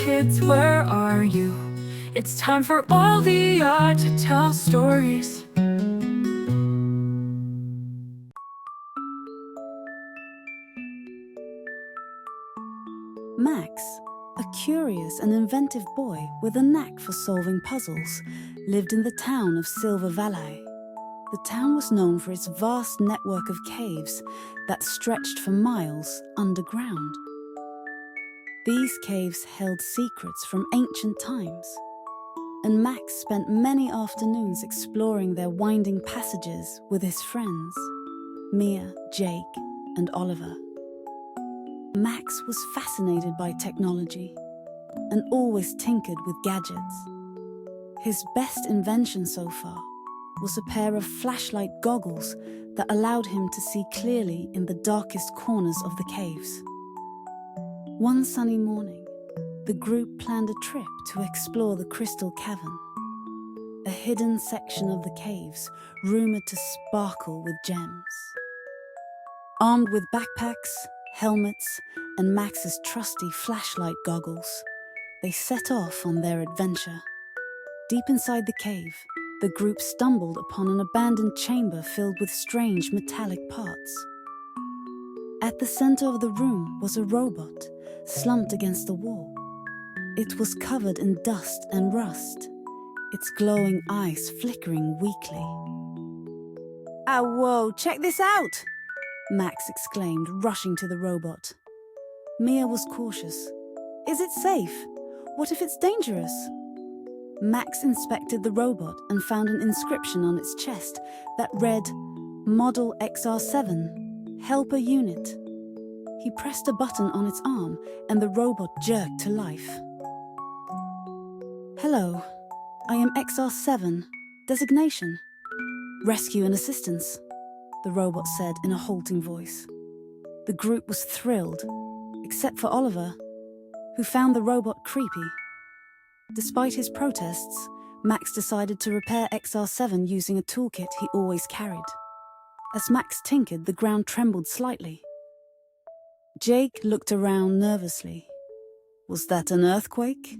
kids, where are you? It's time for all the art to tell stories. Max, a curious and inventive boy with a knack for solving puzzles, lived in the town of Silver Valley. The town was known for its vast network of caves that stretched for miles underground. These caves held secrets from ancient times, and Max spent many afternoons exploring their winding passages with his friends, Mia, Jake, and Oliver. Max was fascinated by technology and always tinkered with gadgets. His best invention so far was a pair of flashlight goggles that allowed him to see clearly in the darkest corners of the caves. One sunny morning, the group planned a trip to explore the Crystal Cavern, a hidden section of the caves rumored to sparkle with gems. Armed with backpacks, helmets, and Max's trusty flashlight goggles, they set off on their adventure. Deep inside the cave, the group stumbled upon an abandoned chamber filled with strange metallic parts. At the center of the room was a robot, slumped against the wall. It was covered in dust and rust, its glowing eyes flickering weakly. "Oh, whoa, check this out!" Max exclaimed, rushing to the robot. Mia was cautious. "Is it safe? What if it's dangerous?" Max inspected the robot and found an inscription on its chest that read, "Model XR7, Helper Unit." He pressed a button on its arm and the robot jerked to life. "Hello, I am XR7. Designation: Rescue and Assistance," the robot said in a halting voice. The group was thrilled, except for Oliver, who found the robot creepy. Despite his protests, Max decided to repair XR7 using a toolkit he always carried. As Max tinkered, the ground trembled slightly. Jake looked around nervously. Was that an earthquake?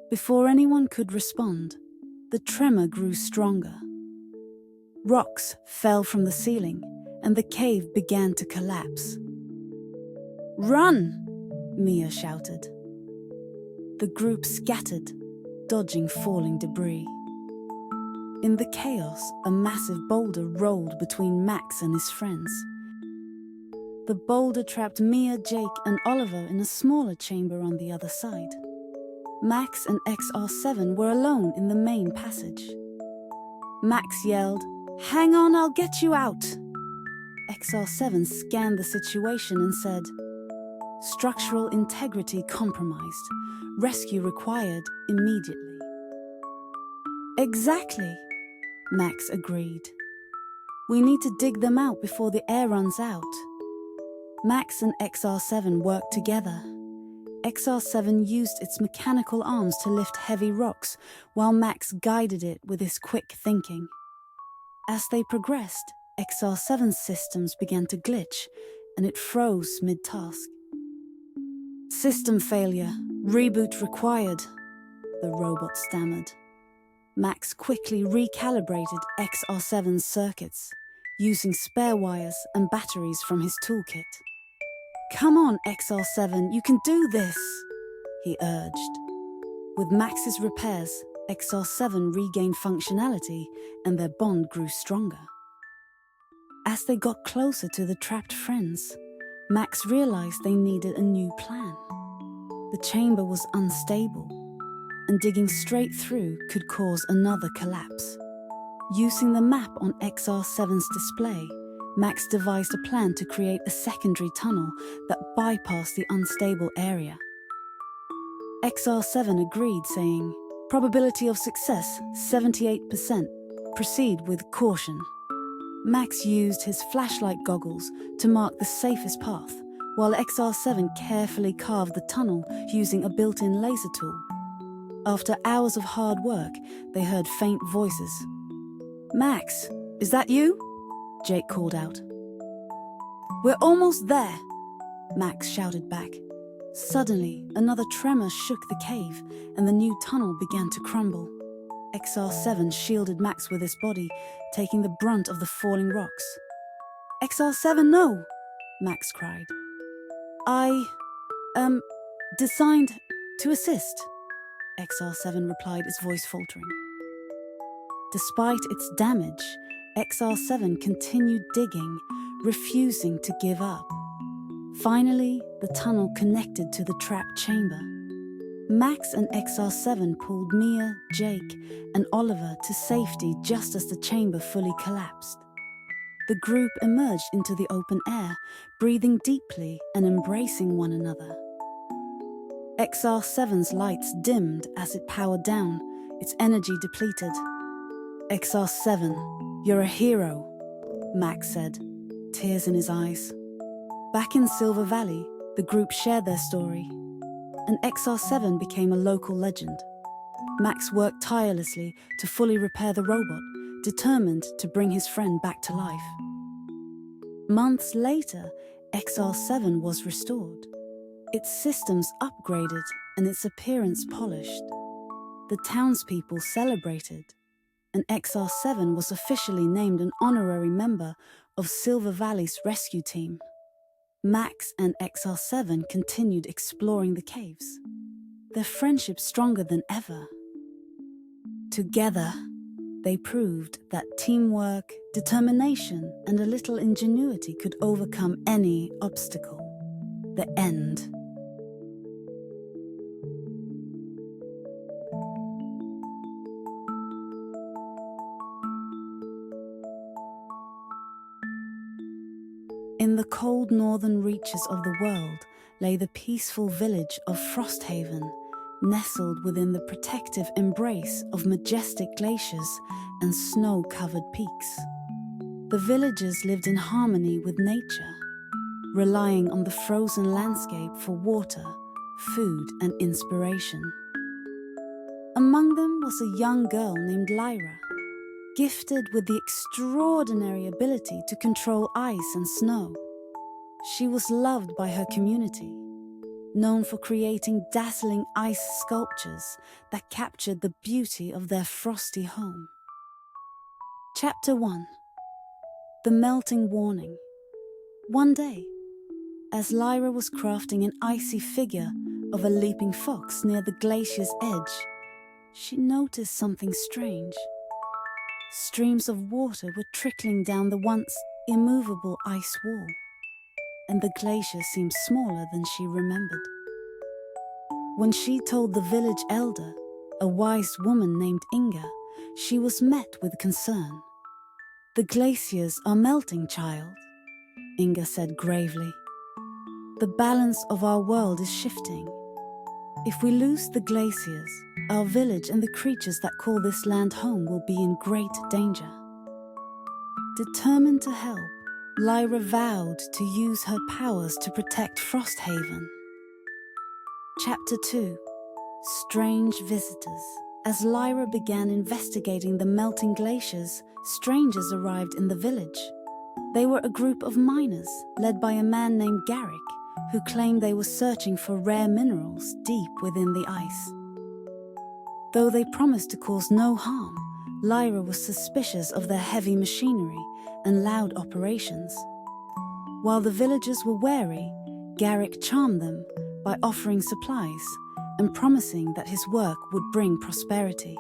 Before anyone could respond, the tremor grew stronger. Rocks fell from the ceiling, and the cave began to collapse. "Run!" Mia shouted. The group scattered, dodging falling debris. In the chaos, a massive boulder rolled between Max and his friends. The boulder trapped Mia, Jake, and Oliver in a smaller chamber on the other side. Max and XR7 were alone in the main passage. Max yelled, "Hang on, I'll get you out!" XR7 scanned the situation and said, "Structural integrity compromised. Rescue required immediately." "Exactly," Max agreed. "We need to dig them out before the air runs out." Max and XR7 worked together. XR7 used its mechanical arms to lift heavy rocks, while Max guided it with his quick thinking. As they progressed, XR7's systems began to glitch, and it froze mid-task. "System failure. Reboot required," the robot stammered. Max quickly recalibrated XR7's circuits, using spare wires and batteries from his toolkit. "Come on, XR7, you can do this," he urged. With Max's repairs, XR7 regained functionality and their bond grew stronger. As they got closer to the trapped friends, Max realized they needed a new plan. The chamber was unstable, and digging straight through could cause another collapse. Using the map on XR7's display, Max devised a plan to create a secondary tunnel that bypassed the unstable area. XR7 agreed, saying, "Probability of success, 78%. Proceed with caution." Max used his flashlight goggles to mark the safest path, while XR7 carefully carved the tunnel using a built-in laser tool. After hours of hard work, they heard faint voices. "Max, is that you?" Jake called out. "We're almost there," Max shouted back. Suddenly, another tremor shook the cave, and the new tunnel began to crumble. XR7 shielded Max with his body, taking the brunt of the falling rocks. XR7, no! Max cried. I, designed to assist, XR7 replied, his voice faltering. Despite its damage, XR7 continued digging, refusing to give up. Finally, the tunnel connected to the trapped chamber. Max and XR7 pulled Mia, Jake, and Oliver to safety just as the chamber fully collapsed. The group emerged into the open air, breathing deeply and embracing one another. XR7's lights dimmed as it powered down, its energy depleted. XR7, you're a hero, Max said, tears in his eyes. Back in Silver Valley, the group shared their story, and XR7 became a local legend. Max worked tirelessly to fully repair the robot, determined to bring his friend back to life. Months later, XR7 was restored, its systems upgraded and its appearance polished. The townspeople celebrated, and XR7 was officially named an honorary member of Silver Valley's rescue team. Max and XR7 continued exploring the caves, their friendship stronger than ever. Together, they proved that teamwork, determination, and a little ingenuity could overcome any obstacle. The end. In the cold northern reaches of the world lay the peaceful village of Frosthaven, nestled within the protective embrace of majestic glaciers and snow-covered peaks. The villagers lived in harmony with nature, relying on the frozen landscape for water, food, and inspiration. Among them was a young girl named Lyra, gifted with the extraordinary ability to control ice and snow. She was loved by her community, known for creating dazzling ice sculptures that captured the beauty of their frosty home. Chapter 1. The Melting Warning. One day, as Lyra was crafting an icy figure of a leaping fox near the glacier's edge, she noticed something strange. Streams of water were trickling down the once immovable ice wall, and the glacier seemed smaller than she remembered. When she told the village elder, a wise woman named Inga, she was met with concern. "The glaciers are melting, child," Inga said gravely. "The balance of our world is shifting. If we lose the glaciers, our village and the creatures that call this land home will be in great danger." Determined to help, Lyra vowed to use her powers to protect Frosthaven. Chapter 2. Strange Visitors. As Lyra began investigating the melting glaciers, strangers arrived in the village. They were a group of miners led by a man named Garrick, who claimed they were searching for rare minerals deep within the ice. Though they promised to cause no harm, Lyra was suspicious of their heavy machinery and loud operations. While the villagers were wary, Garrick charmed them by offering supplies and promising that his work would bring prosperity.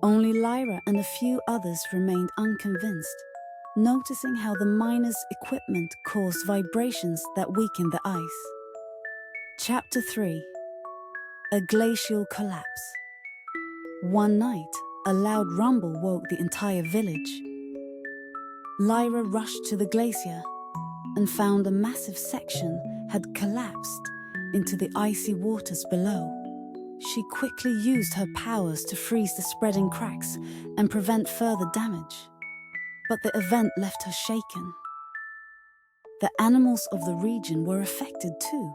Only Lyra and a few others remained unconvinced, noticing how the miners' equipment caused vibrations that weakened the ice. Chapter 3. A Glacial Collapse. One night, a loud rumble woke the entire village. Lyra rushed to the glacier and found a massive section had collapsed into the icy waters below. She quickly used her powers to freeze the spreading cracks and prevent further damage. But the event left her shaken. The animals of the region were affected too.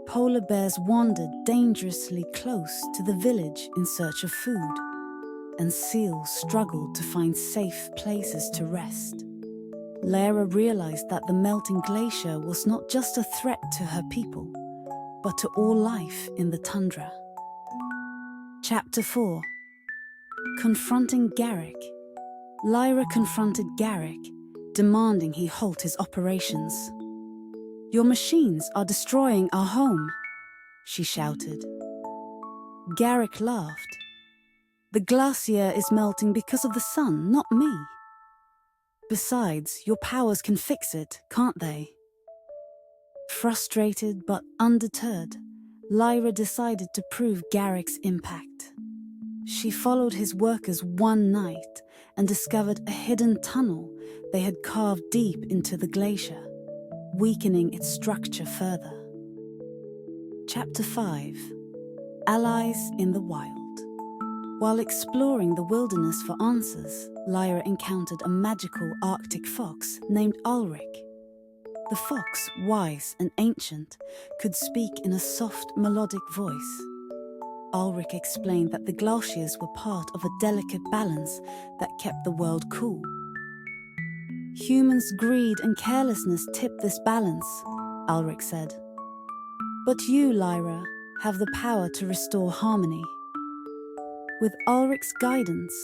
Polar bears wandered dangerously close to the village in search of food, and seals struggled to find safe places to rest. Lyra realized that the melting glacier was not just a threat to her people, but to all life in the tundra. Chapter 4. Confronting Garrick. Lyra confronted Garrick, demanding he halt his operations. "Your machines are destroying our home," she shouted. Garrick laughed. "The glacier is melting because of the sun, not me. Besides, your powers can fix it, can't they?" Frustrated but undeterred, Lyra decided to prove Garrick's impact. She followed his workers one night and discovered a hidden tunnel they had carved deep into the glacier, weakening its structure further. Chapter 5. Allies in the Wild. While exploring the wilderness for answers, Lyra encountered a magical Arctic fox named Alrik. The fox, wise and ancient, could speak in a soft, melodic voice. Alrik explained that the Glaciers were part of a delicate balance that kept the world cool. "Humans' greed and carelessness tip this balance," Alrik said. "But you, Lyra, have the power to restore harmony." With Alrik's guidance,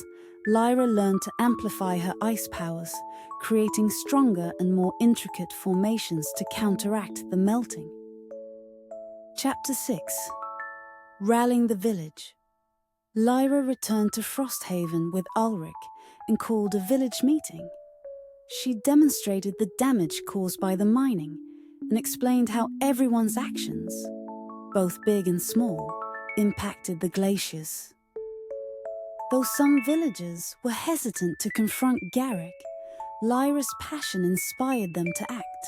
Lyra learned to amplify her ice powers, creating stronger and more intricate formations to counteract the melting. Chapter 6. Rallying the Village. Lyra returned to Frosthaven with Alrik and called a village meeting. She demonstrated the damage caused by the mining and explained how everyone's actions, both big and small, impacted the glaciers. Though some villagers were hesitant to confront Garrick, Lyra's passion inspired them to act.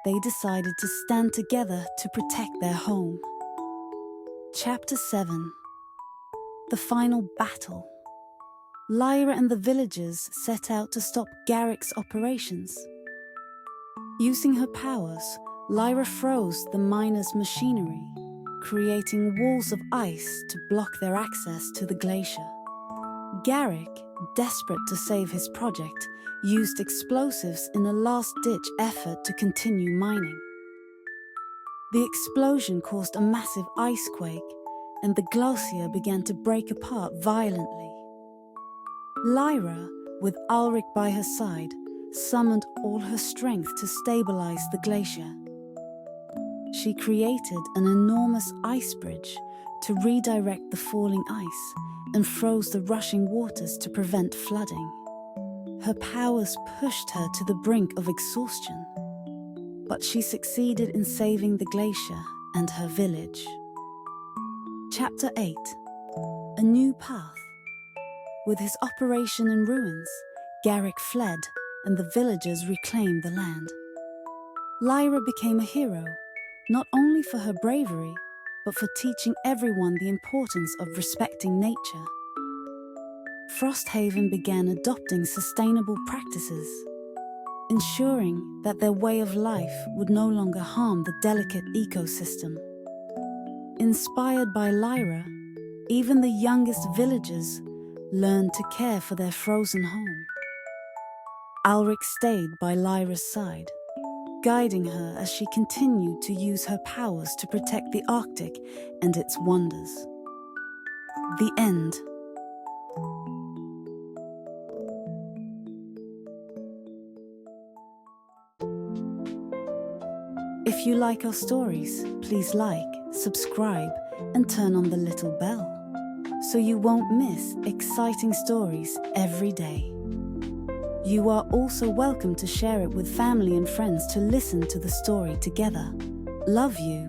They decided to stand together to protect their home. Chapter 7. The Final Battle. Lyra and the villagers set out to stop Garrick's operations. Using her powers, Lyra froze the miners' machinery, creating walls of ice to block their access to the glacier. Garrick, desperate to save his project, used explosives in a last-ditch effort to continue mining. The explosion caused a massive ice quake, and the glacier began to break apart violently. Lyra, with Alrik by her side, summoned all her strength to stabilize the glacier. She created an enormous ice bridge to redirect the falling ice and froze the rushing waters to prevent flooding. Her powers pushed her to the brink of exhaustion, but she succeeded in saving the glacier and her village. Chapter 8. A New Path. With his operation in ruins, Garrick fled and the villagers reclaimed the land. Lyra became a hero, not only for her bravery, but for teaching everyone the importance of respecting nature. Frosthaven began adopting sustainable practices, ensuring that their way of life would no longer harm the delicate ecosystem. Inspired by Lyra, even the youngest villagers learned to care for their frozen home. Alrik stayed by Lyra's side, guiding her as she continued to use her powers to protect the Arctic and its wonders. The end. If you like our stories, please like, subscribe, and turn on the little bell, so you won't miss exciting stories every day. You are also welcome to share it with family and friends to listen to the story together. Love you.